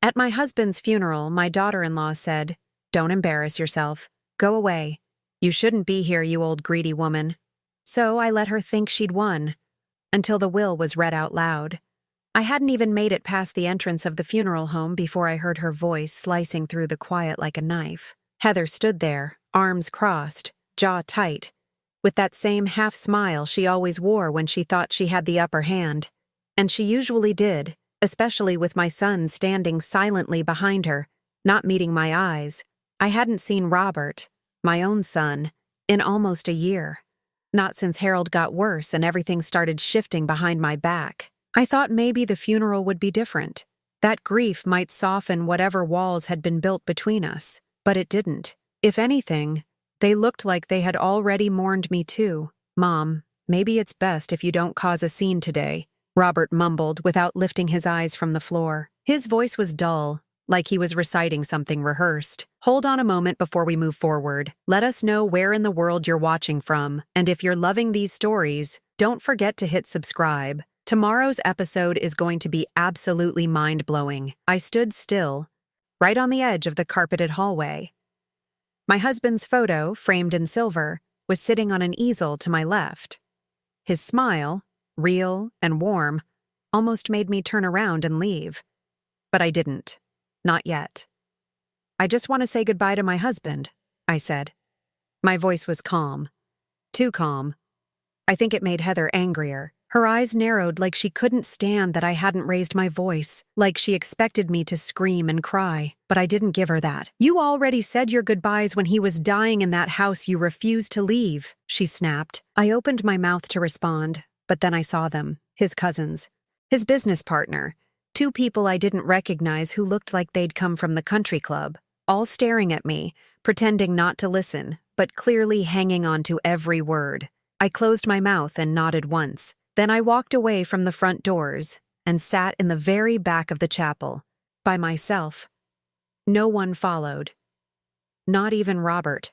At my husband's funeral, my daughter-in-law said, "Don't embarrass yourself. Go away. You shouldn't be here, you old greedy woman." So I let her think she'd won, until the will was read out loud. I hadn't even made it past the entrance of the funeral home before I heard her voice slicing through the quiet like a knife. Heather stood there, arms crossed, jaw tight, with that same half-smile she always wore when she thought she had the upper hand. And she usually did, especially with my son standing silently behind her, not meeting my eyes. I hadn't seen Robert, my own son, in almost a year. Not since Harold got worse and everything started shifting behind my back. I thought maybe the funeral would be different. That grief might soften whatever walls had been built between us, but it didn't. If anything, they looked like they had already mourned me too. "Mom, maybe it's best if you don't cause a scene today," Robert mumbled without lifting his eyes from the floor. His voice was dull, like he was reciting something rehearsed. "Hold on a moment before we move forward. Let us know where in the world you're watching from, and if you're loving these stories, don't forget to hit subscribe. Tomorrow's episode is going to be absolutely mind-blowing." I stood still, right on the edge of the carpeted hallway. My husband's photo, framed in silver, was sitting on an easel to my left. His smile, real and warm, almost made me turn around and leave. But I didn't. Not yet. "I just want to say goodbye to my husband," I said. My voice was calm. Too calm. I think it made Heather angrier. Her eyes narrowed like she couldn't stand that I hadn't raised my voice, like she expected me to scream and cry. But I didn't give her that. "You already said your goodbyes when he was dying in that house you refused to leave," she snapped. I opened my mouth to respond, but then I saw them, his cousins, his business partner, two people I didn't recognize who looked like they'd come from the country club, all staring at me, pretending not to listen, but clearly hanging on to every word. I closed my mouth and nodded once. Then I walked away from the front doors and sat in the very back of the chapel, by myself. No one followed. Not even Robert.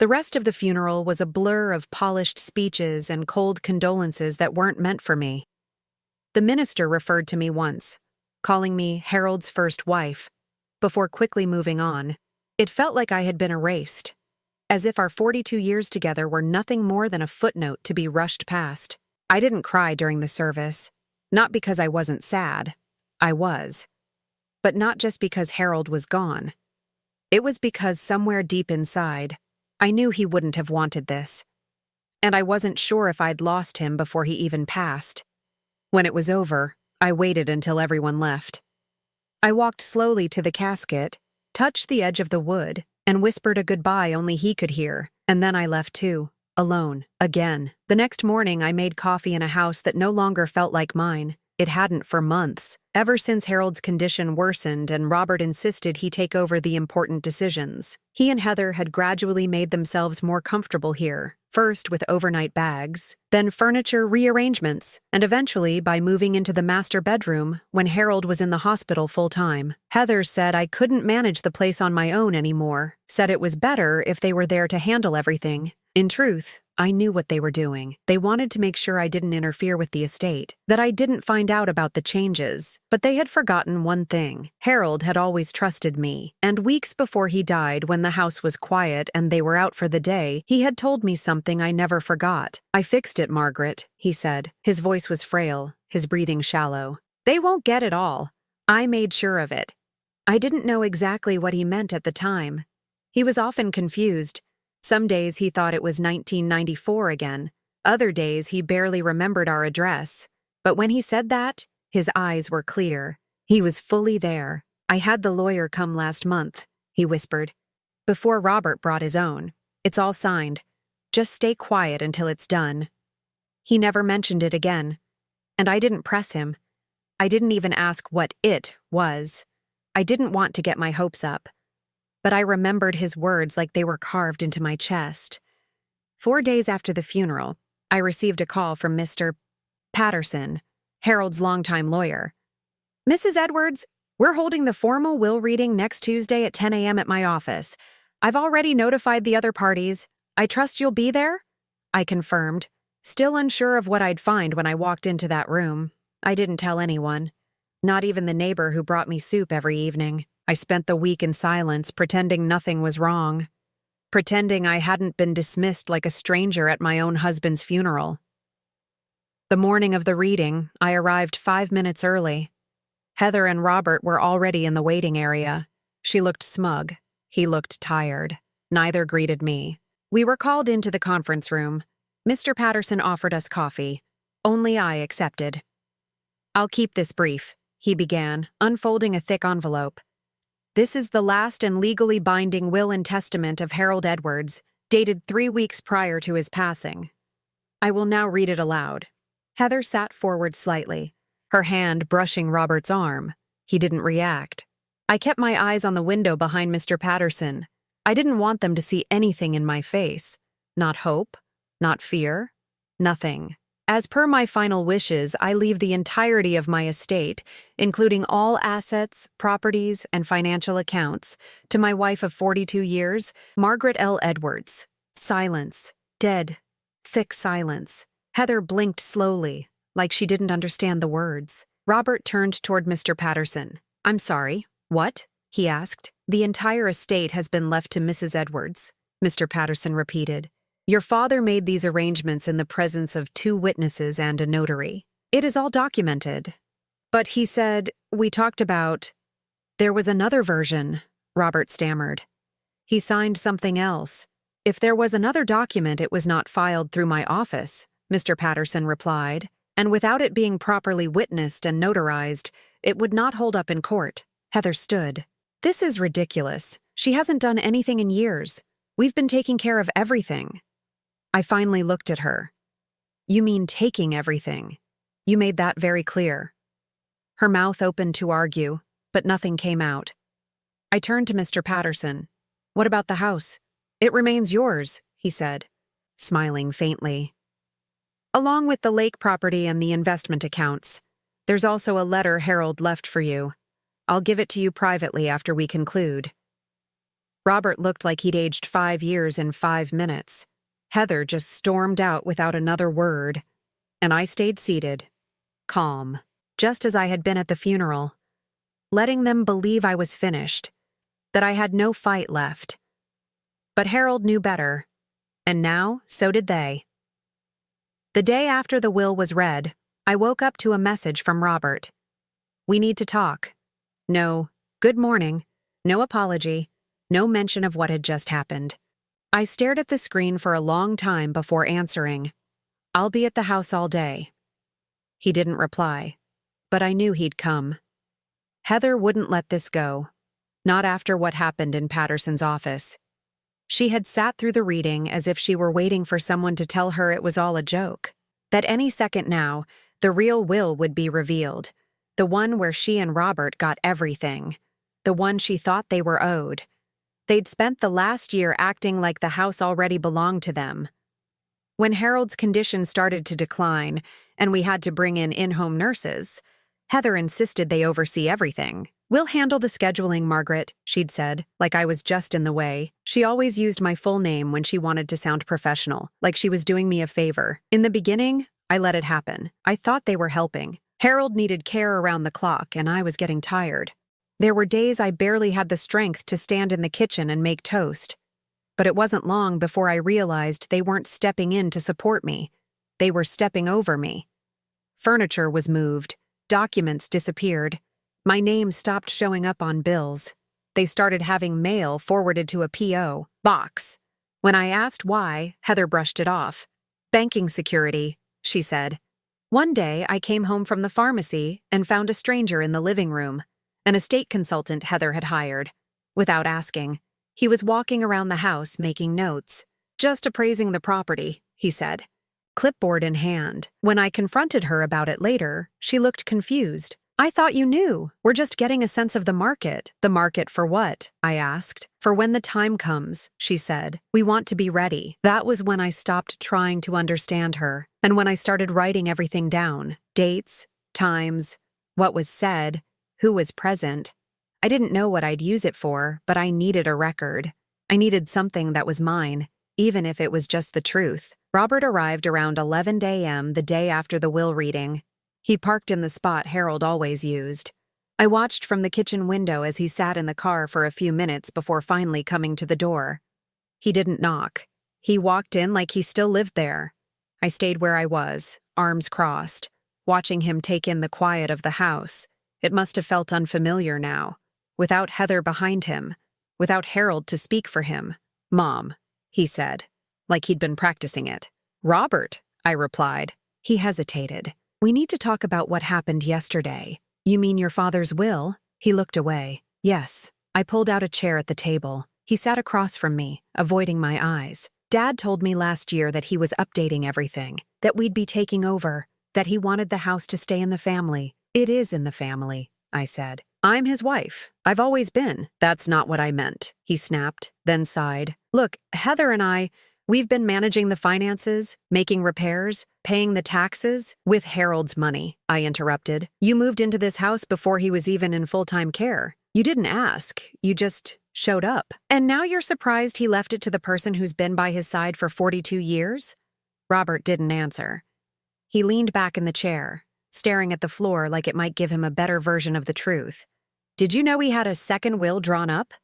The rest of the funeral was a blur of polished speeches and cold condolences that weren't meant for me. The minister referred to me once, calling me Harold's first wife, before quickly moving on. It felt like I had been erased, as if our 42 years together were nothing more than a footnote to be rushed past. I didn't cry during the service, not because I wasn't sad. I was. But not just because Harold was gone. It was because somewhere deep inside, I knew he wouldn't have wanted this. And I wasn't sure if I'd lost him before he even passed. When it was over, I waited until everyone left. I walked slowly to the casket, touched the edge of the wood, and whispered a goodbye only he could hear, and then I left too. Alone, again. The next morning, I made coffee in a house that no longer felt like mine. It hadn't for months, ever since Harold's condition worsened and Robert insisted he take over the important decisions. He and Heather had gradually made themselves more comfortable here, first with overnight bags, then furniture rearrangements, and eventually by moving into the master bedroom when Harold was in the hospital full-time. Heather said I couldn't manage the place on my own anymore, said it was better if they were there to handle everything. In truth, I knew what they were doing. They wanted to make sure I didn't interfere with the estate, that I didn't find out about the changes. But they had forgotten one thing. Harold had always trusted me, and weeks before he died, when the house was quiet and they were out for the day, he had told me something I never forgot. "I fixed it, Margaret," he said. His voice was frail, his breathing shallow. "They won't get it all. I made sure of it." I didn't know exactly what he meant at the time. He was often confused. Some days he thought it was 1994 again. Other days he barely remembered our address. But when he said that, his eyes were clear. He was fully there. "I had the lawyer come last month," he whispered, "before Robert brought his own. It's all signed. Just stay quiet until it's done." He never mentioned it again. And I didn't press him. I didn't even ask what it was. I didn't want to get my hopes up. But I remembered his words like they were carved into my chest. 4 days after the funeral, I received a call from Mr. Patterson, Harold's longtime lawyer. "Mrs. Edwards, we're holding the formal will reading next Tuesday at 10 a.m. at my office. I've already notified the other parties. I trust you'll be there?" I confirmed, still unsure of what I'd find when I walked into that room. I didn't tell anyone. Not even the neighbor who brought me soup every evening. I spent the week in silence, pretending nothing was wrong. Pretending I hadn't been dismissed like a stranger at my own husband's funeral. The morning of the reading, I arrived 5 minutes early. Heather and Robert were already in the waiting area. She looked smug. He looked tired. Neither greeted me. We were called into the conference room. Mr. Patterson offered us coffee. Only I accepted. "I'll keep this brief," he began, unfolding a thick envelope. "This is the last and legally binding will and testament of Harold Edwards, dated 3 weeks prior to his passing. I will now read it aloud." Heather sat forward slightly, her hand brushing Robert's arm. He didn't react. I kept my eyes on the window behind Mr. Patterson. I didn't want them to see anything in my face. Not hope, not fear, nothing. "As per my final wishes, I leave the entirety of my estate, including all assets, properties, and financial accounts, to my wife of 42 years, Margaret L. Edwards." Silence. Dead. Thick silence. Heather blinked slowly, like she didn't understand the words. Robert turned toward Mr. Patterson. "I'm sorry, what?" he asked. "The entire estate has been left to Mrs. Edwards," Mr. Patterson repeated. "Your father made these arrangements in the presence of 2 witnesses and a notary. It is all documented." "But he said, we talked about—" "There was another version," Robert stammered. "He signed something else. If there was another document, it was not filed through my office," Mr. Patterson replied, "and without it being properly witnessed and notarized, it would not hold up in court." Heather stood. "This is ridiculous. She hasn't done anything in years. We've been taking care of everything." I finally looked at her. "You mean taking everything? You made that very clear." Her mouth opened to argue, but nothing came out. I turned to Mr. Patterson. "What about the house?" "It remains yours," he said, smiling faintly. "Along with the lake property and the investment accounts. There's also a letter Harold left for you. I'll give it to you privately after we conclude." Robert looked like he'd aged 5 years in 5 minutes. Heather just stormed out without another word, and I stayed seated, calm, just as I had been at the funeral, letting them believe I was finished, that I had no fight left. But Harold knew better, and now so did they. The day after the will was read, I woke up to a message from Robert. "We need to talk." No "good morning," no apology, no mention of what had just happened. I stared at the screen for a long time before answering. "I'll be at the house all day." He didn't reply, but I knew he'd come. Heather wouldn't let this go, not after what happened in Patterson's office. She had sat through the reading as if she were waiting for someone to tell her it was all a joke, that any second now, the real will would be revealed, the one where she and Robert got everything, the one she thought they were owed. They'd spent the last year acting like the house already belonged to them. When Harold's condition started to decline, and we had to bring in in-home nurses, Heather insisted they oversee everything. "We'll handle the scheduling, Margaret," she'd said, like I was just in the way. She always used my full name when she wanted to sound professional, like she was doing me a favor. In the beginning, I let it happen. I thought they were helping. Harold needed care around the clock, and I was getting tired. There were days I barely had the strength to stand in the kitchen and make toast. But it wasn't long before I realized they weren't stepping in to support me. They were stepping over me. Furniture was moved. Documents disappeared. My name stopped showing up on bills. They started having mail forwarded to a P.O. box. When I asked why, Heather brushed it off. "Banking security," she said. One day, I came home from the pharmacy and found a stranger in the living room, an estate consultant Heather had hired. Without asking, he was walking around the house making notes. "Just appraising the property," he said, clipboard in hand. When I confronted her about it later, she looked confused. "I thought you knew. We're just getting a sense of the market." "The market for what?" I asked. "For when the time comes," she said. "We want to be ready." That was when I stopped trying to understand her, and when I started writing everything down. Dates, times, what was said, who was present. I didn't know what I'd use it for, but I needed a record. I needed something that was mine, even if it was just the truth. Robert arrived around 11 a.m. the day after the will reading. He parked in the spot Harold always used. I watched from the kitchen window as he sat in the car for a few minutes before finally coming to the door. He didn't knock. He walked in like he still lived there. I stayed where I was, arms crossed, watching him take in the quiet of the house. It must have felt unfamiliar now, without Heather behind him, without Harold to speak for him. "Mom," he said, like he'd been practicing it. "Robert," I replied. He hesitated. "We need to talk about what happened yesterday." "You mean your father's will?" He looked away. "Yes." I pulled out a chair at the table. He sat across from me, avoiding my eyes. "Dad told me last year that he was updating everything, that we'd be taking over, that he wanted the house to stay in the family." "It is in the family," I said. "I'm his wife. I've always been." "That's not what I meant," he snapped, then sighed. "Look, Heather and we've been managing the finances, making repairs, paying the taxes, with Harold's money," I interrupted. "You moved into this house before he was even in full-time care. You didn't ask, you just showed up. And now you're surprised he left it to the person who's been by his side for 42 years? Robert didn't answer. He leaned back in the chair, staring at the floor like it might give him a better version of the truth. "Did you know he had a second will drawn up?"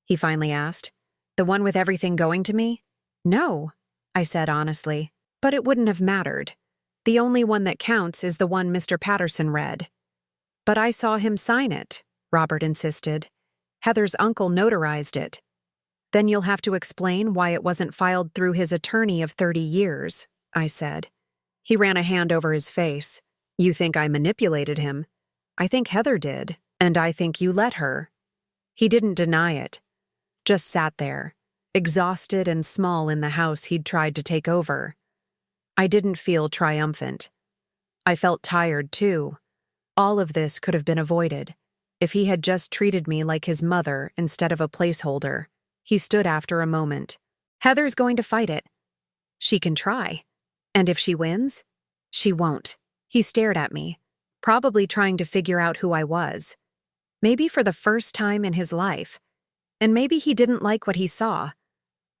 he finally asked. "The one with everything going to me?" "No," I said honestly, "but it wouldn't have mattered. The only one that counts is the one Mr. Patterson read." "But I saw him sign it," Robert insisted. "Heather's uncle notarized it." "Then you'll have to explain why it wasn't filed through his attorney of 30 years, I said. He ran a hand over his face. "You think I manipulated him?" "I think Heather did, and I think you let her." He didn't deny it, just sat there, exhausted and small in the house he'd tried to take over. I didn't feel triumphant. I felt tired, too. All of this could have been avoided if he had just treated me like his mother instead of a placeholder. He stood after a moment. "Heather's going to fight it. She can try. And if she wins, she won't." He stared at me, probably trying to figure out who I was. Maybe for the first time in his life. And maybe he didn't like what he saw.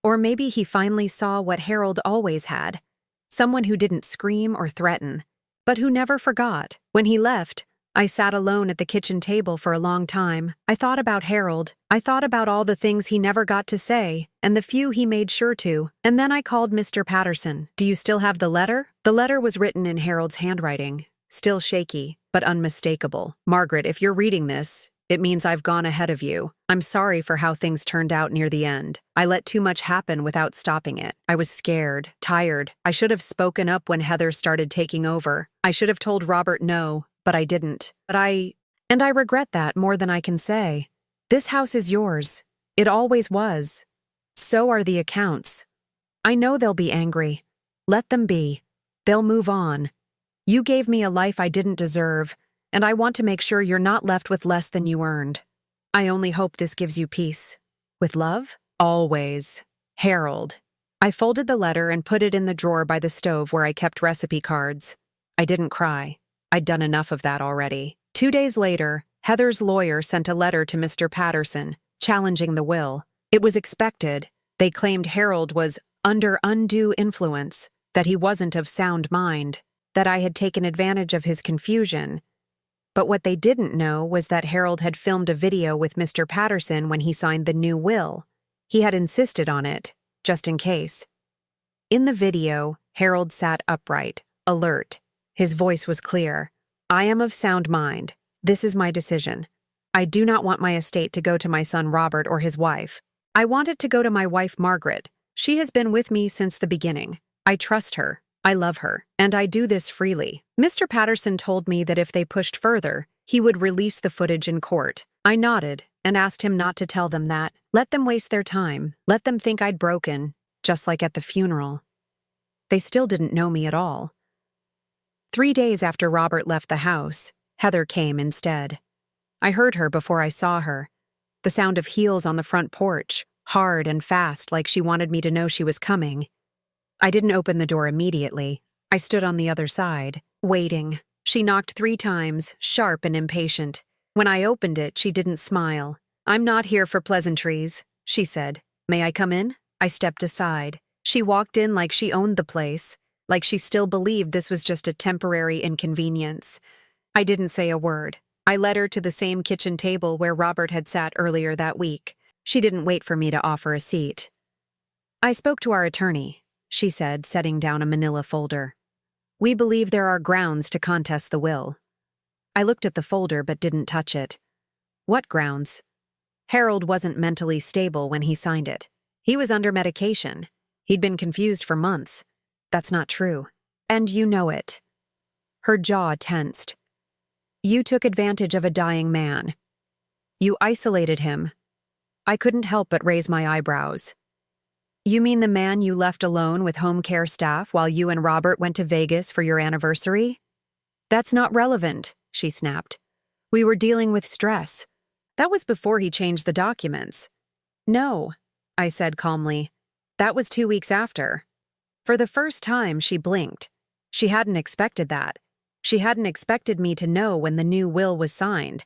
Or maybe he finally saw what Harold always had. Someone who didn't scream or threaten, but who never forgot. When he left, I sat alone at the kitchen table for a long time. I thought about Harold. I thought about all the things he never got to say, and the few he made sure to. And then I called Mr. Patterson. "Do you still have the letter?" The letter was written in Harold's handwriting, still shaky, but unmistakable. "Margaret, if you're reading this, it means I've gone ahead of you. I'm sorry for how things turned out near the end. I let too much happen without stopping it. I was scared, tired. I should have spoken up when Heather started taking over. I should have told Robert no, but I didn't. And I regret that more than I can say. This house is yours. It always was. So are the accounts. I know they'll be angry. Let them be. They'll move on. You gave me a life I didn't deserve, and I want to make sure you're not left with less than you earned. I only hope this gives you peace. With love, always. Harold." I folded the letter and put it in the drawer by the stove where I kept recipe cards. I didn't cry. I'd done enough of that already. 2 days later, Heather's lawyer sent a letter to Mr. Patterson, challenging the will. It was expected. They claimed Harold was under undue influence, that he wasn't of sound mind, that I had taken advantage of his confusion. But what they didn't know was that Harold had filmed a video with Mr. Patterson when he signed the new will. He had insisted on it, just in case. In the video, Harold sat upright, alert. His voice was clear. "I am of sound mind. This is my decision. I do not want my estate to go to my son Robert or his wife. I want it to go to my wife Margaret. She has been with me since the beginning. I trust her. I love her. And I do this freely." Mr. Patterson told me that if they pushed further, he would release the footage in court. I nodded and asked him not to tell them that. Let them waste their time. Let them think I'd broken, just like at the funeral. They still didn't know me at all. 3 days after Robert left the house, Heather came instead. I heard her before I saw her. The sound of heels on the front porch, hard and fast like she wanted me to know she was coming. I didn't open the door immediately. I stood on the other side, waiting. She knocked 3 times, sharp and impatient. When I opened it, she didn't smile. "I'm not here for pleasantries," she said. "May I come in?" I stepped aside. She walked in like she owned the place, like she still believed this was just a temporary inconvenience. I didn't say a word. I led her to the same kitchen table where Robert had sat earlier that week. She didn't wait for me to offer a seat. I spoke to our attorney, she said, setting down a manila folder. We believe there are grounds to contest the will. I looked at the folder but didn't touch it. What grounds? Harold wasn't mentally stable when he signed it. He was under medication. He'd been confused for months. That's not true. And you know it. Her jaw tensed. You took advantage of a dying man. You isolated him. I couldn't help but raise my eyebrows. You mean the man you left alone with home care staff while you and Robert went to Vegas for your anniversary? That's not relevant, she snapped. We were dealing with stress. That was before he changed the documents. No, I said calmly. That was 2 weeks after. For the first time, she blinked. She hadn't expected that. She hadn't expected me to know when the new will was signed.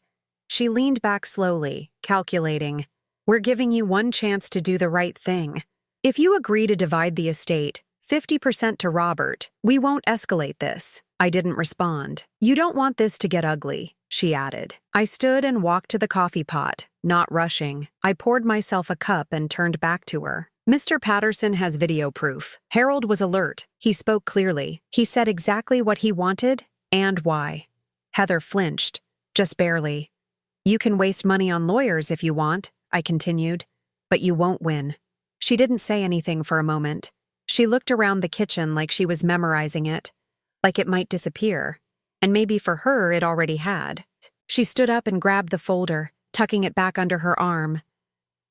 She leaned back slowly, calculating. We're giving you one chance to do the right thing. If you agree to divide the estate, 50% to Robert, we won't escalate this. I didn't respond. You don't want this to get ugly, she added. I stood and walked to the coffee pot, not rushing. I poured myself a cup and turned back to her. Mr. Patterson has video proof. Harold was alert. He spoke clearly. He said exactly what he wanted and why. Heather flinched, just barely. You can waste money on lawyers if you want, I continued, but you won't win. She didn't say anything for a moment. She looked around the kitchen like she was memorizing it, like it might disappear, and maybe for her it already had. She stood up and grabbed the folder, tucking it back under her arm.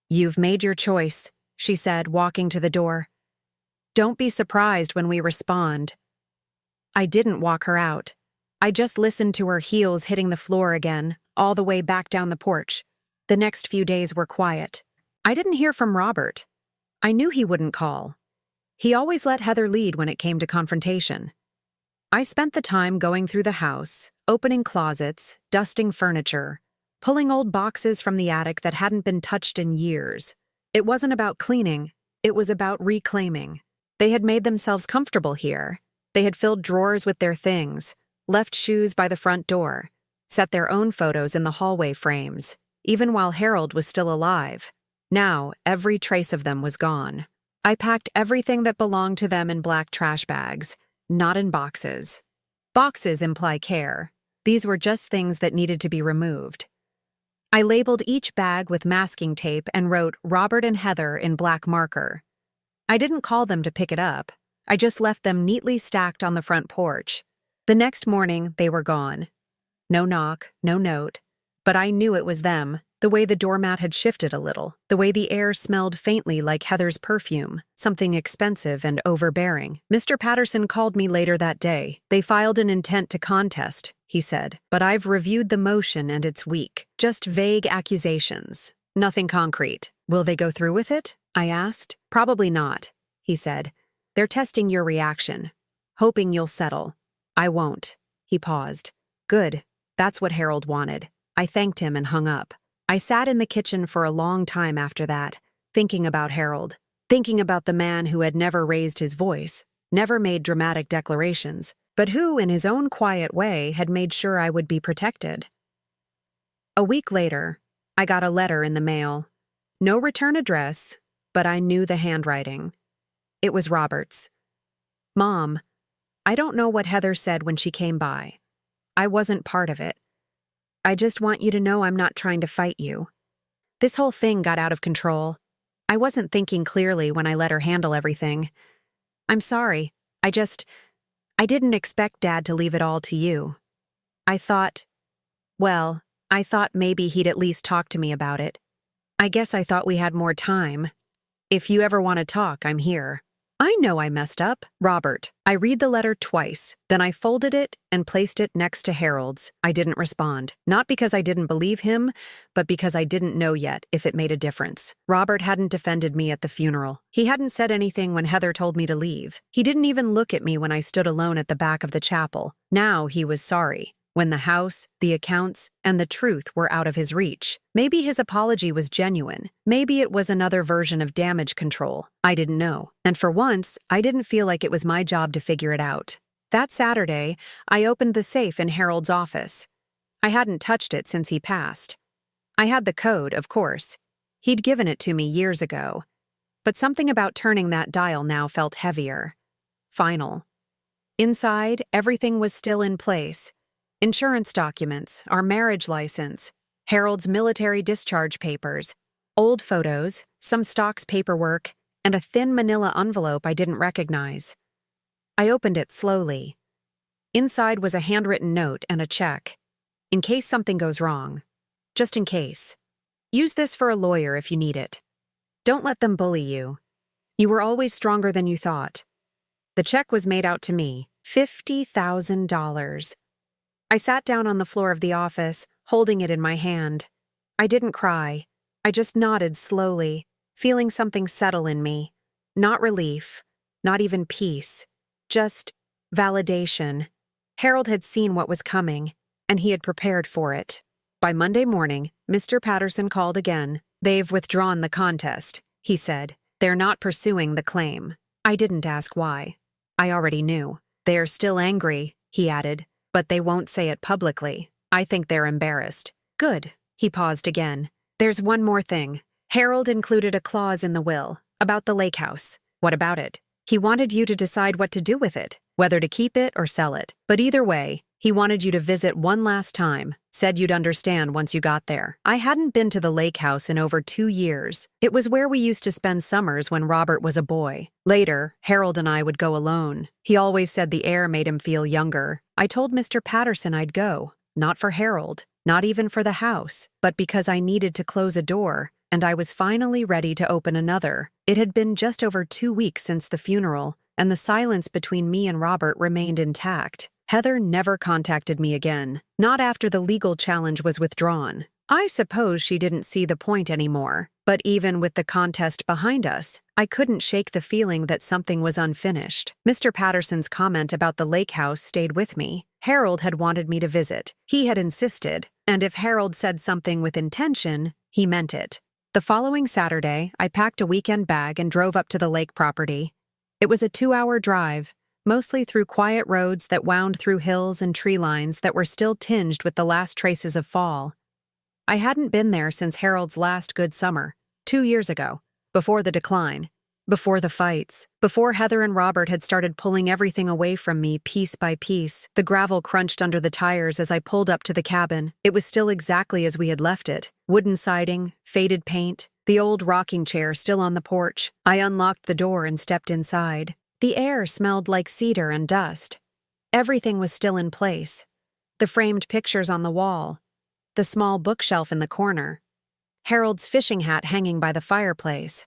You've made your choice, she said, walking to the door. Don't be surprised when we respond. I didn't walk her out. I just listened to her heels hitting the floor again, all the way back down the porch. The next few days were quiet. I didn't hear from Robert. I knew he wouldn't call. He always let Heather lead when it came to confrontation. I spent the time going through the house, opening closets, dusting furniture, pulling old boxes from the attic that hadn't been touched in years. It wasn't about cleaning, it was about reclaiming. They had made themselves comfortable here. They had filled drawers with their things, left shoes by the front door, set their own photos in the hallway frames, even while Harold was still alive. Now, every trace of them was gone. I packed everything that belonged to them in black trash bags, not in boxes. Boxes imply care. These were just things that needed to be removed. I labeled each bag with masking tape and wrote Robert and Heather in black marker. I didn't call them to pick it up. I just left them neatly stacked on the front porch. The next morning, they were gone. No knock, no note. But I knew it was them, the way the doormat had shifted a little, the way the air smelled faintly like Heather's perfume, something expensive and overbearing. Mr. Patterson called me later that day. They filed an intent to contest, he said, but I've reviewed the motion and it's weak. Just vague accusations. Nothing concrete. Will they go through with it? I asked. Probably not, he said. They're testing your reaction, hoping you'll settle. I won't. He paused. Good. That's what Harold wanted. I thanked him and hung up. I sat in the kitchen for a long time after that, thinking about Harold, thinking about the man who had never raised his voice, never made dramatic declarations, but who, in his own quiet way, had made sure I would be protected. A week later, I got a letter in the mail. No return address, but I knew the handwriting. It was Robert's. Mom, I don't know what Heather said when she came by. I wasn't part of it. I just want you to know I'm not trying to fight you. This whole thing got out of control. I wasn't thinking clearly when I let her handle everything. I'm sorry. I didn't expect Dad to leave it all to you. I thought maybe he'd at least talk to me about it. I guess I thought we had more time. If you ever want to talk, I'm here. I know I messed up. Robert. I read the letter twice, then I folded it and placed it next to Harold's. I didn't respond. Not because I didn't believe him, but because I didn't know yet if it made a difference. Robert hadn't defended me at the funeral. He hadn't said anything when Heather told me to leave. He didn't even look at me when I stood alone at the back of the chapel. Now he was sorry. When the house, the accounts, and the truth were out of his reach. Maybe his apology was genuine. Maybe it was another version of damage control. I didn't know. And for once, I didn't feel like it was my job to figure it out. That Saturday, I opened the safe in Harold's office. I hadn't touched it since he passed. I had the code, of course. He'd given it to me years ago. But something about turning that dial now felt heavier. Final. Inside, everything was still in place. Insurance documents, our marriage license, Harold's military discharge papers, old photos, some stocks paperwork, and a thin manila envelope I didn't recognize. I opened it slowly. Inside was a handwritten note and a check. In case something goes wrong. Just in case. Use this for a lawyer if you need it. Don't let them bully you. You were always stronger than you thought. The check was made out to me, $50,000. I sat down on the floor of the office, holding it in my hand. I didn't cry. I just nodded slowly, feeling something settle in me. Not relief, not even peace. Just validation. Harold had seen what was coming, and he had prepared for it. By Monday morning, Mr. Patterson called again. "They've withdrawn the contest," he said. "They're not pursuing the claim." I didn't ask why. I already knew. "They are still angry," he added, "but they won't say it publicly. I think they're embarrassed." "Good." He paused again. "There's one more thing. Harold included a clause in the will about the lake house." "What about it?" "He wanted you to decide what to do with it, whether to keep it or sell it. But either way, he wanted you to visit one last time, said you'd understand once you got there." I hadn't been to the lake house in over 2 years. It was where we used to spend summers when Robert was a boy. Later, Harold and I would go alone. He always said the air made him feel younger. I told Mr. Patterson I'd go, not for Harold, not even for the house, but because I needed to close a door, and I was finally ready to open another. It had been just over 2 weeks since the funeral, and the silence between me and Robert remained intact. Heather never contacted me again, not after the legal challenge was withdrawn. I suppose she didn't see the point anymore, but even with the contest behind us, I couldn't shake the feeling that something was unfinished. Mr. Patterson's comment about the lake house stayed with me. Harold had wanted me to visit. He had insisted, and if Harold said something with intention, he meant it. The following Saturday, I packed a weekend bag and drove up to the lake property. It was a 2-hour drive, mostly through quiet roads that wound through hills and tree lines that were still tinged with the last traces of fall. I hadn't been there since Harold's last good summer, 2 years ago, before the decline, before the fights, before Heather and Robert had started pulling everything away from me piece by piece. The gravel crunched under the tires as I pulled up to the cabin. It was still exactly as we had left it. Wooden siding, faded paint, the old rocking chair still on the porch. I unlocked the door and stepped inside. The air smelled like cedar and dust. Everything was still in place. The framed pictures on the wall, the small bookshelf in the corner, Harold's fishing hat hanging by the fireplace.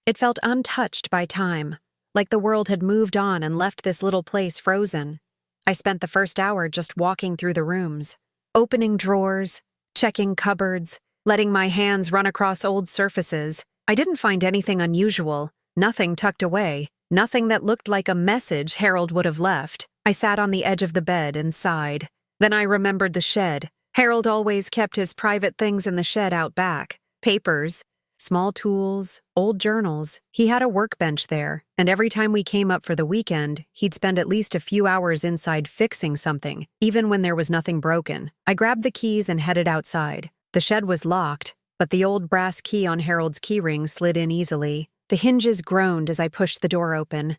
It felt untouched by time, like the world had moved on and left this little place frozen. I spent the first hour just walking through the rooms, opening drawers, checking cupboards, letting my hands run across old surfaces. I didn't find anything unusual, nothing tucked away, nothing that looked like a message Harold would have left. I sat on the edge of the bed and sighed. Then I remembered the shed. Harold always kept his private things in the shed out back. Papers, small tools, old journals. He had a workbench there, and every time we came up for the weekend, he'd spend at least a few hours inside fixing something, even when there was nothing broken. I grabbed the keys and headed outside. The shed was locked, but the old brass key on Harold's keyring slid in easily. The hinges groaned as I pushed the door open.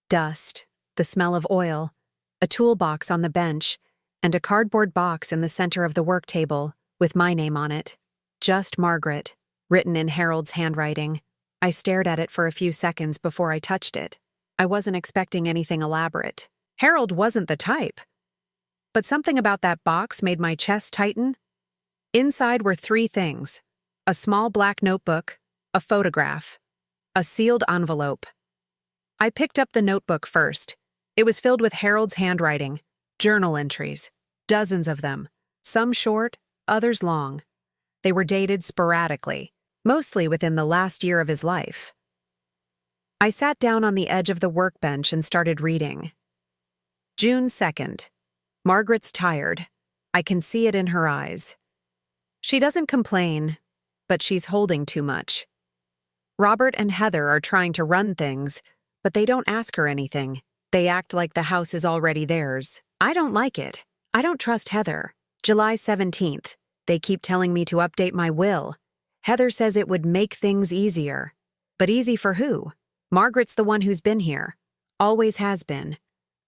Dust, the smell of oil, a toolbox on the bench, and a cardboard box in the center of the work table with my name on it. Just Margaret, written in Harold's handwriting. I stared at it for a few seconds before I touched it. I wasn't expecting anything elaborate. Harold wasn't the type. But something about that box made my chest tighten. Inside were 3 things: a small black notebook, a photograph, a sealed envelope. I picked up the notebook first. It was filled with Harold's handwriting, journal entries, dozens of them, some short, others long. They were dated sporadically, mostly within the last year of his life. I sat down on the edge of the workbench and started reading. June 2nd. Margaret's tired. I can see it in her eyes. She doesn't complain, but she's holding too much. Robert and Heather are trying to run things, but they don't ask her anything. They act like the house is already theirs. I don't like it. I don't trust Heather. July 17th. They keep telling me to update my will. Heather says it would make things easier. But easy for who? Margaret's the one who's been here. Always has been.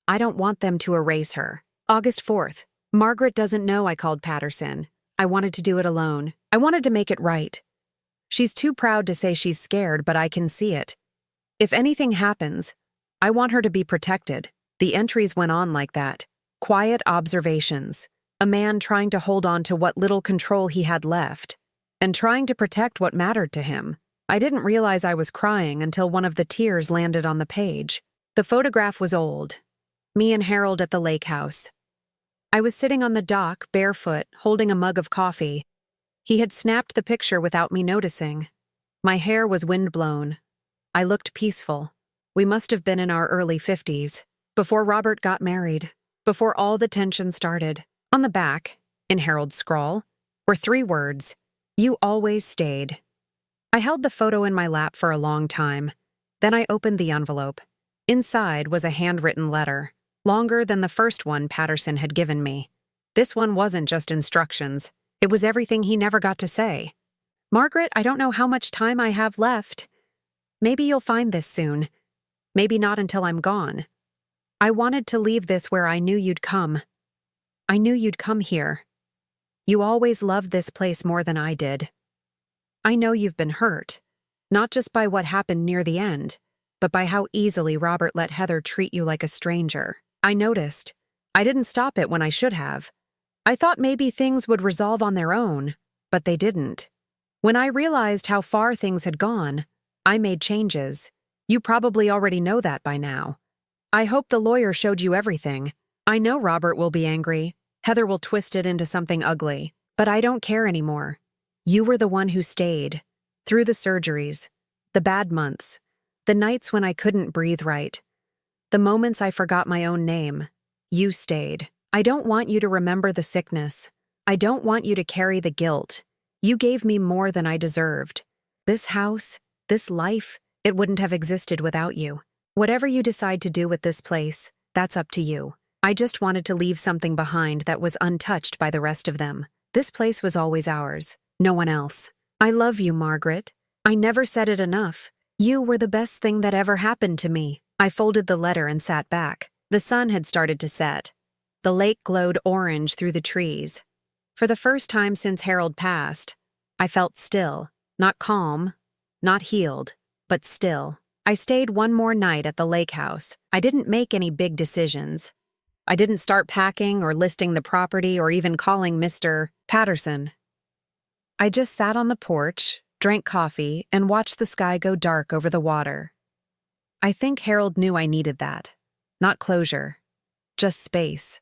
I don't want them to erase her. August 4th. Margaret doesn't know I called Patterson. I wanted to do it alone. I wanted to make it right. She's too proud to say she's scared, but I can see it. If anything happens, I want her to be protected. The entries went on like that. Quiet observations. A man trying to hold on to what little control he had left, and trying to protect what mattered to him. I didn't realize I was crying until one of the tears landed on the page. The photograph was old. Me and Harold at the lake house. I was sitting on the dock, barefoot, holding a mug of coffee. He had snapped the picture without me noticing. My hair was windblown. I looked peaceful. We must have been in our early 50s, before Robert got married, before all the tension started. On the back, in Harold's scrawl, were 3 words: "You always stayed." I held the photo in my lap for a long time. Then I opened the envelope. Inside was a handwritten letter, longer than the first one Patterson had given me. This one wasn't just instructions. It was everything he never got to say. "Margaret, I don't know how much time I have left. Maybe you'll find this soon. Maybe not until I'm gone. I wanted to leave this where I knew you'd come. I knew you'd come here. You always loved this place more than I did. I know you've been hurt, not just by what happened near the end, but by how easily Robert let Heather treat you like a stranger. I noticed. I didn't stop it when I should have. I thought maybe things would resolve on their own, but they didn't. When I realized how far things had gone, I made changes. You probably already know that by now. I hope the lawyer showed you everything. I know Robert will be angry. Heather will twist it into something ugly. But I don't care anymore. You were the one who stayed. Through the surgeries, the bad months, the nights when I couldn't breathe right, the moments I forgot my own name. You stayed. I don't want you to remember the sickness. I don't want you to carry the guilt. You gave me more than I deserved. This house, this life, it wouldn't have existed without you. Whatever you decide to do with this place, that's up to you. I just wanted to leave something behind that was untouched by the rest of them. This place was always ours, no one else. I love you, Margaret. I never said it enough. You were the best thing that ever happened to me. I folded the letter and sat back. The sun had started to set. The lake glowed orange through the trees. For the first time since Harold passed, I felt still, not calm, not healed, but still. I stayed one more night at the lake house. I didn't make any big decisions. I didn't start packing or listing the property or even calling Mr. Patterson. I just sat on the porch, drank coffee, and watched the sky go dark over the water. I think Harold knew I needed that. Not closure, just space.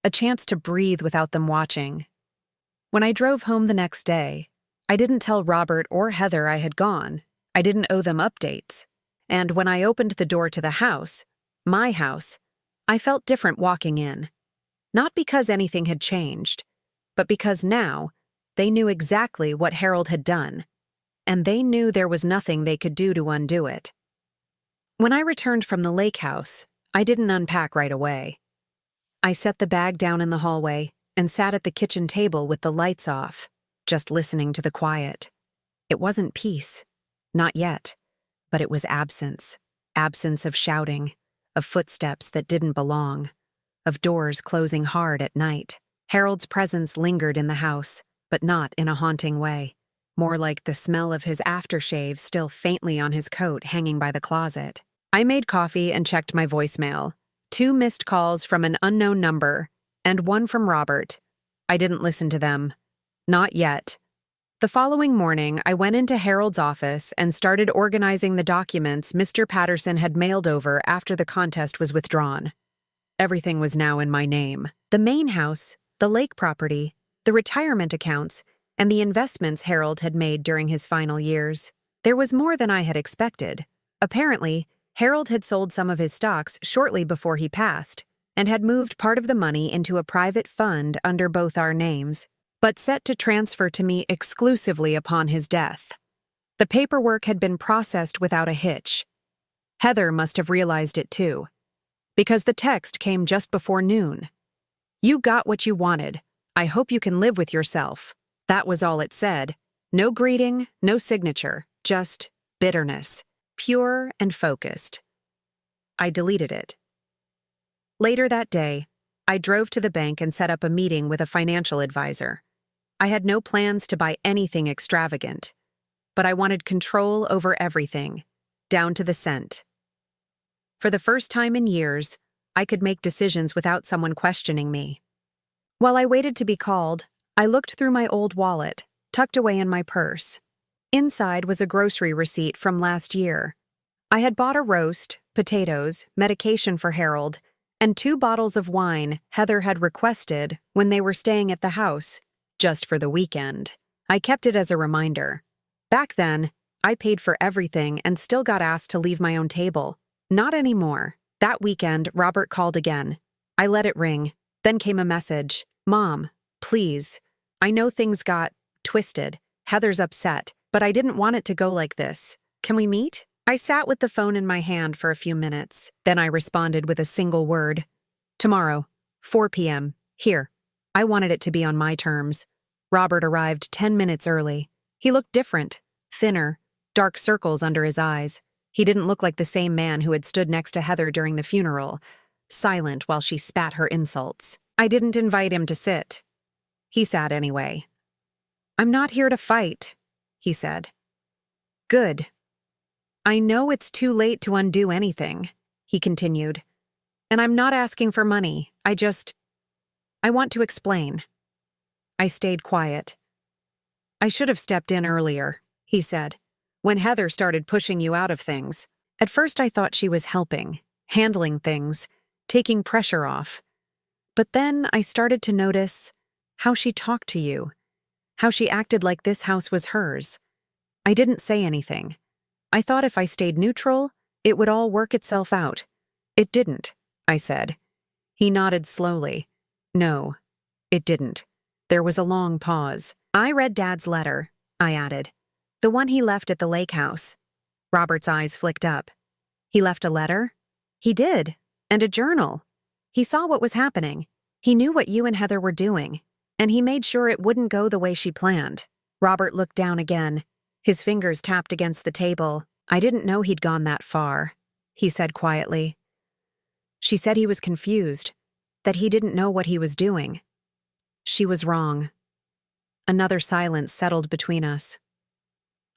A chance to breathe without them watching. When I drove home the next day, I didn't tell Robert or Heather I had gone. I didn't owe them updates. And when I opened the door to the house, my house, I felt different walking in. Not because anything had changed, but because now they knew exactly what Harold had done, and they knew there was nothing they could do to undo it. When I returned from the lake house, I didn't unpack right away. I set the bag down in the hallway and sat at the kitchen table with the lights off, just listening to the quiet. It wasn't peace, not yet, but it was absence. Absence of shouting, of footsteps that didn't belong, of doors closing hard at night. Harold's presence lingered in the house, but not in a haunting way. More like the smell of his aftershave still faintly on his coat hanging by the closet. I made coffee and checked my voicemail. 2 missed calls from an unknown number, and 1 from Robert. I didn't listen to them. Not yet. The following morning, I went into Harold's office and started organizing the documents Mr. Patterson had mailed over after the contest was withdrawn. Everything was now in my name. The main house, the lake property, the retirement accounts, and the investments Harold had made during his final years. There was more than I had expected. Apparently, Harold had sold some of his stocks shortly before he passed and had moved part of the money into a private fund under both our names, but set to transfer to me exclusively upon his death. The paperwork had been processed without a hitch. Heather must have realized it too, because the text came just before noon. You got what you wanted. I hope you can live with yourself. That was all it said. No greeting, no signature, just bitterness. Pure and focused. I deleted it. Later that day, I drove to the bank and set up a meeting with a financial advisor. I had no plans to buy anything extravagant, but I wanted control over everything, down to the cent. For the first time in years, I could make decisions without someone questioning me. While I waited to be called, I looked through my old wallet, tucked away in my purse. Inside was a grocery receipt from last year. I had bought a roast, potatoes, medication for Harold, and 2 bottles of wine Heather had requested when they were staying at the house, just for the weekend. I kept it as a reminder. Back then, I paid for everything and still got asked to leave my own table. Not anymore. That weekend, Robert called again. I let it ring. Then came a message. Mom, please. I know things got twisted. Heather's upset, but I didn't want it to go like this. Can we meet? I sat with the phone in my hand for a few minutes. Then I responded with a single word. Tomorrow, 4 p.m. Here. I wanted it to be on my terms. Robert arrived 10 minutes early. He looked different, thinner, dark circles under his eyes. He didn't look like the same man who had stood next to Heather during the funeral, silent while she spat her insults. I didn't invite him to sit. He sat anyway. I'm not here to fight, he said. Good. I know it's too late to undo anything, he continued. And I'm not asking for money. I want to explain. I stayed quiet. I should have stepped in earlier, he said, when Heather started pushing you out of things. At first I thought she was helping, handling things, taking pressure off. But then I started to notice how she talked to you, how she acted like this house was hers. I didn't say anything. I thought if I stayed neutral, it would all work itself out. It didn't, I said. He nodded slowly. No, it didn't. There was a long pause. I read Dad's letter, I added. The one he left at the lake house. Robert's eyes flicked up. He left a letter? He did, and a journal. He saw what was happening. He knew what you and Heather were doing, and he made sure it wouldn't go the way she planned. Robert looked down again. His fingers tapped against the table. I didn't know he'd gone that far, he said quietly. She said he was confused, that he didn't know what he was doing. She was wrong. Another silence settled between us.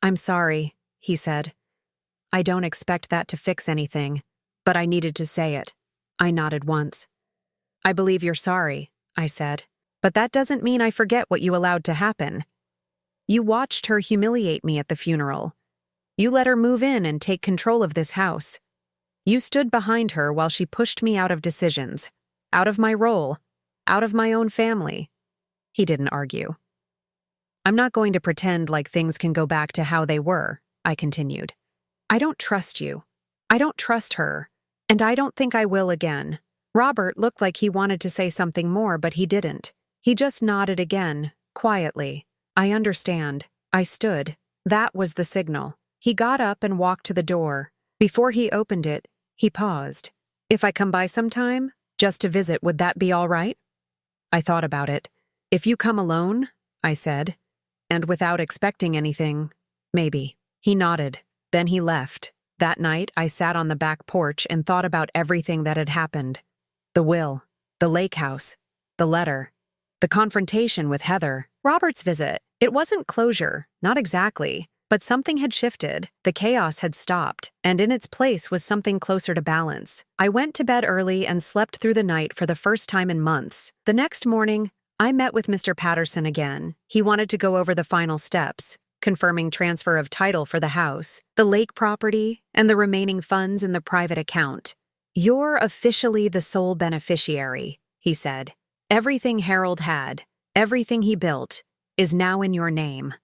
I'm sorry, he said. I don't expect that to fix anything, but I needed to say it. I nodded once. I believe you're sorry, I said, but that doesn't mean I forget what you allowed to happen. You watched her humiliate me at the funeral. You let her move in and take control of this house. You stood behind her while she pushed me out of decisions, out of my role, out of my own family. He didn't argue. I'm not going to pretend like things can go back to how they were, I continued. I don't trust you. I don't trust her. And I don't think I will again. Robert looked like he wanted to say something more, but he didn't. He just nodded again, quietly. I understand. I stood. That was the signal. He got up and walked to the door. Before he opened it, he paused. If I come by sometime, just to visit, would that be all right? I thought about it. If you come alone, I said, and without expecting anything, maybe. He nodded. Then he left. That night, I sat on the back porch and thought about everything that had happened. The will, the lake house, the letter, the confrontation with Heather, Robert's visit. It wasn't closure, not exactly, but something had shifted. The chaos had stopped, and in its place was something closer to balance. I went to bed early and slept through the night for the first time in months. The next morning, I met with Mr. Patterson again. He wanted to go over the final steps, confirming transfer of title for the house, the lake property, and the remaining funds in the private account. You're officially the sole beneficiary, he said. Everything Harold had, everything he built, is now in your name.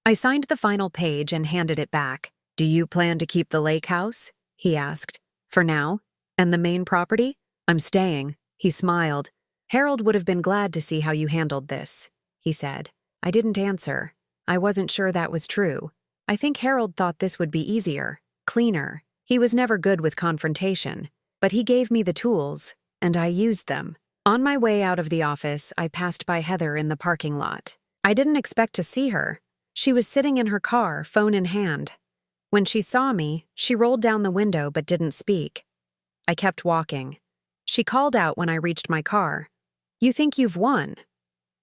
I signed the final page and handed it back. Do you plan to keep the lake house? He asked. For now? And the main property? I'm staying. He smiled. Harold would have been glad to see how you handled this, he said. I didn't answer. I wasn't sure that was true. I think Harold thought this would be easier, cleaner. He was never good with confrontation, but he gave me the tools, and I used them. On my way out of the office, I passed by Heather in the parking lot. I didn't expect to see her. She was sitting in her car, phone in hand. When she saw me, she rolled down the window but didn't speak. I kept walking. She called out when I reached my car. "You think you've won?"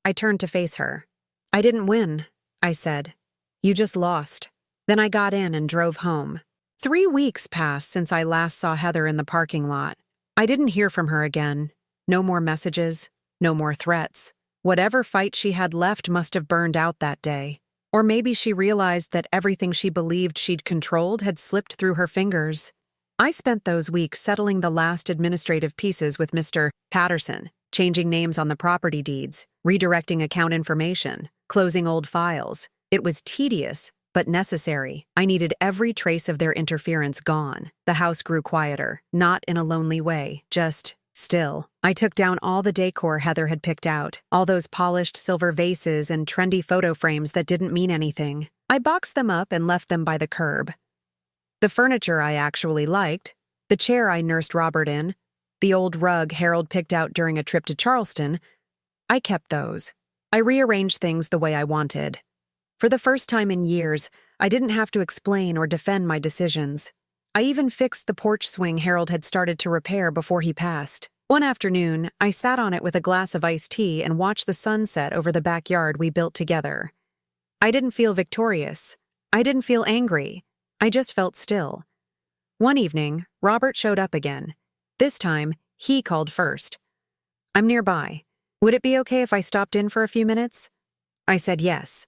I turned to face her. "I didn't win," I said. "You just lost." Then I got in and drove home. 3 weeks passed since I last saw Heather in the parking lot. I didn't hear from her again. No more messages, no more threats. Whatever fight she had left must have burned out that day. Or maybe she realized that everything she believed she'd controlled had slipped through her fingers. I spent those weeks settling the last administrative pieces with Mr. Patterson, changing names on the property deeds, redirecting account information, closing old files. It was tedious, but necessary. I needed every trace of their interference gone. The house grew quieter, not in a lonely way, just still. I took down all the decor Heather had picked out, all those polished silver vases and trendy photo frames that didn't mean anything. I boxed them up and left them by the curb. The furniture I actually liked, the chair I nursed Robert in, the old rug Harold picked out during a trip to Charleston, I kept those. I rearranged things the way I wanted. For the first time in years, I didn't have to explain or defend my decisions. I even fixed the porch swing Harold had started to repair before he passed. One afternoon, I sat on it with a glass of iced tea and watched the sun set over the backyard we built together. I didn't feel victorious. I didn't feel angry. I just felt still. One evening, Robert showed up again. This time, he called first. "I'm nearby. Would it be okay if I stopped in for a few minutes?" I said yes.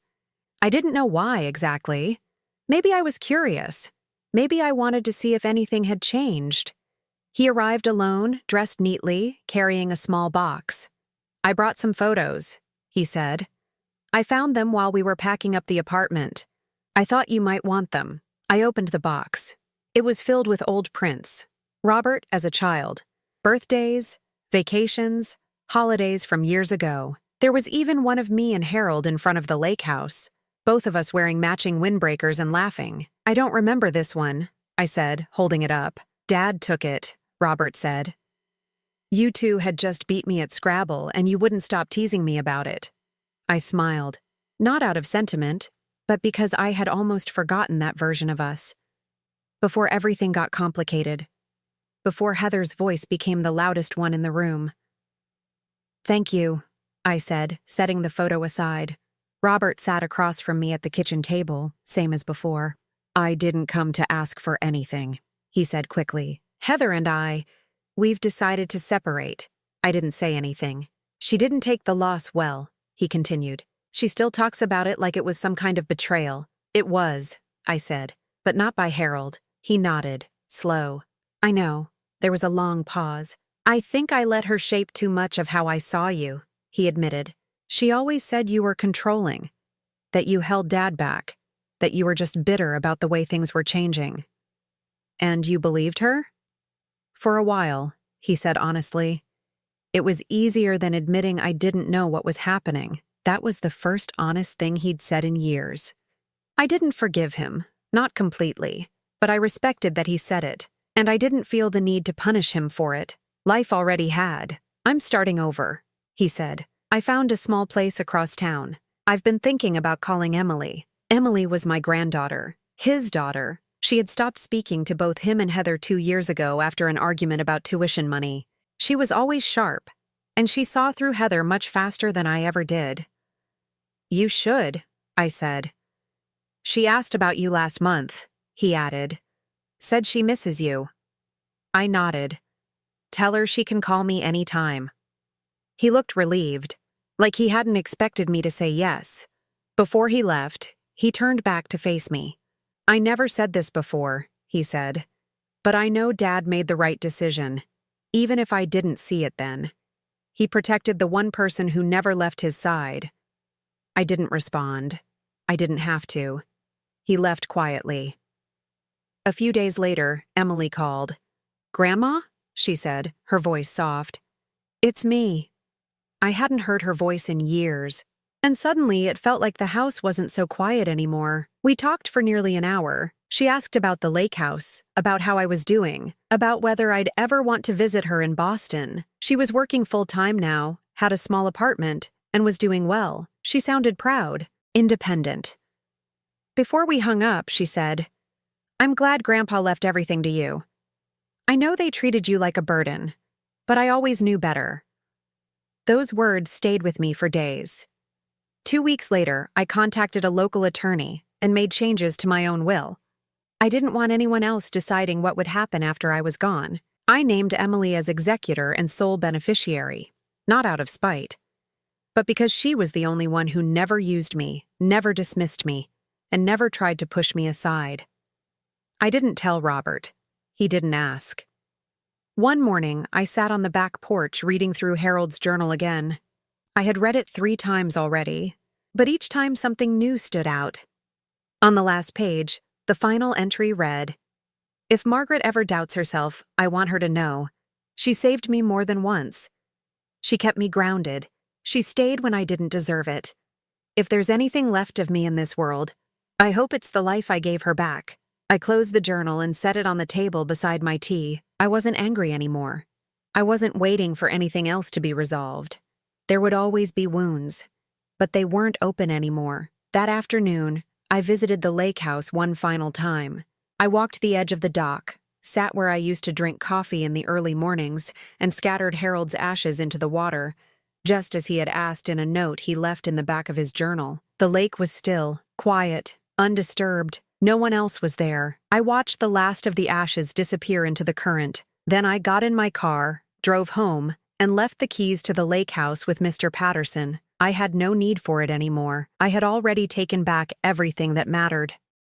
I didn't know why exactly. Maybe I was curious. Maybe I wanted to see if anything had changed. He arrived alone, dressed neatly, carrying a small box. "I brought some photos," he said. "I found them while we were packing up the apartment. I thought you might want them." I opened the box. It was filled with old prints. Robert as a child. Birthdays, vacations, holidays from years ago. There was even one of me and Harold in front of the lake house, both of us wearing matching windbreakers and laughing. "I don't remember this one," I said, holding it up. "Dad took it," Robert said. "You two had just beat me at Scrabble and you wouldn't stop teasing me about it." I smiled, not out of sentiment, but because I had almost forgotten that version of us. Before everything got complicated. Before Heather's voice became the loudest one in the room. "Thank you," I said, setting the photo aside. Robert sat across from me at the kitchen table, same as before. "I didn't come to ask for anything," he said quickly. "Heather and we've decided to separate." I didn't say anything. "She didn't take the loss well," he continued. "She still talks about it like it was some kind of betrayal." "It was," I said, "but not by Harold." He nodded, slow. "I know." There was a long pause. "I think I let her shape too much of how I saw you," he admitted. "She always said you were controlling, that you held Dad back, that you were just bitter about the way things were changing." "And you believed her?" "For a while," he said honestly. "It was easier than admitting I didn't know what was happening." That was the first honest thing he'd said in years. I didn't forgive him, not completely, but I respected that he said it, and I didn't feel the need to punish him for it. Life already had. "I'm starting over," he said. "I found a small place across town. I've been thinking about calling Emily." Emily was my granddaughter, his daughter. She had stopped speaking to both him and Heather 2 years ago after an argument about tuition money. She was always sharp, and she saw through Heather much faster than I ever did. "You should," I said. "She asked about you last month," he added. "Said she misses you." I nodded. "Tell her she can call me any time." He looked relieved, like he hadn't expected me to say yes. Before he left, he turned back to face me. "I never said this before," he said, "but I know Dad made the right decision, even if I didn't see it then. He protected the one person who never left his side." I didn't respond. I didn't have to. He left quietly. A few days later, Emily called. "Grandma?" she said, her voice soft. "It's me." I hadn't heard her voice in years, and suddenly it felt like the house wasn't so quiet anymore. We talked for nearly an hour. She asked about the lake house, about how I was doing, about whether I'd ever want to visit her in Boston. She was working full-time now, had a small apartment, and was doing well. She sounded proud, independent. Before we hung up, she said, "I'm glad Grandpa left everything to you. I know they treated you like a burden, but I always knew better." Those words stayed with me for days. 2 weeks later, I contacted a local attorney and made changes to my own will. I didn't want anyone else deciding what would happen after I was gone. I named Emily as executor and sole beneficiary, not out of spite, but because she was the only one who never used me, never dismissed me, and never tried to push me aside. I didn't tell Robert. He didn't ask. One morning, I sat on the back porch reading through Harold's journal again. I had read it 3 times already, but each time something new stood out. On the last page, the final entry read, "If Margaret ever doubts herself, I want her to know. She saved me more than once. She kept me grounded. She stayed when I didn't deserve it. If there's anything left of me in this world, I hope it's the life I gave her back." I closed the journal and set it on the table beside my tea. I wasn't angry anymore. I wasn't waiting for anything else to be resolved. There would always be wounds, but they weren't open anymore. That afternoon, I visited the lake house one final time. I walked the edge of the dock, sat where I used to drink coffee in the early mornings, and scattered Harold's ashes into the water, just as he had asked in a note he left in the back of his journal. The lake was still, quiet, undisturbed. No one else was there. I watched the last of the ashes disappear into the current. Then I got in my car, drove home, and left the keys to the lake house with Mr. Patterson. I had no need for it anymore. I had already taken back everything that mattered.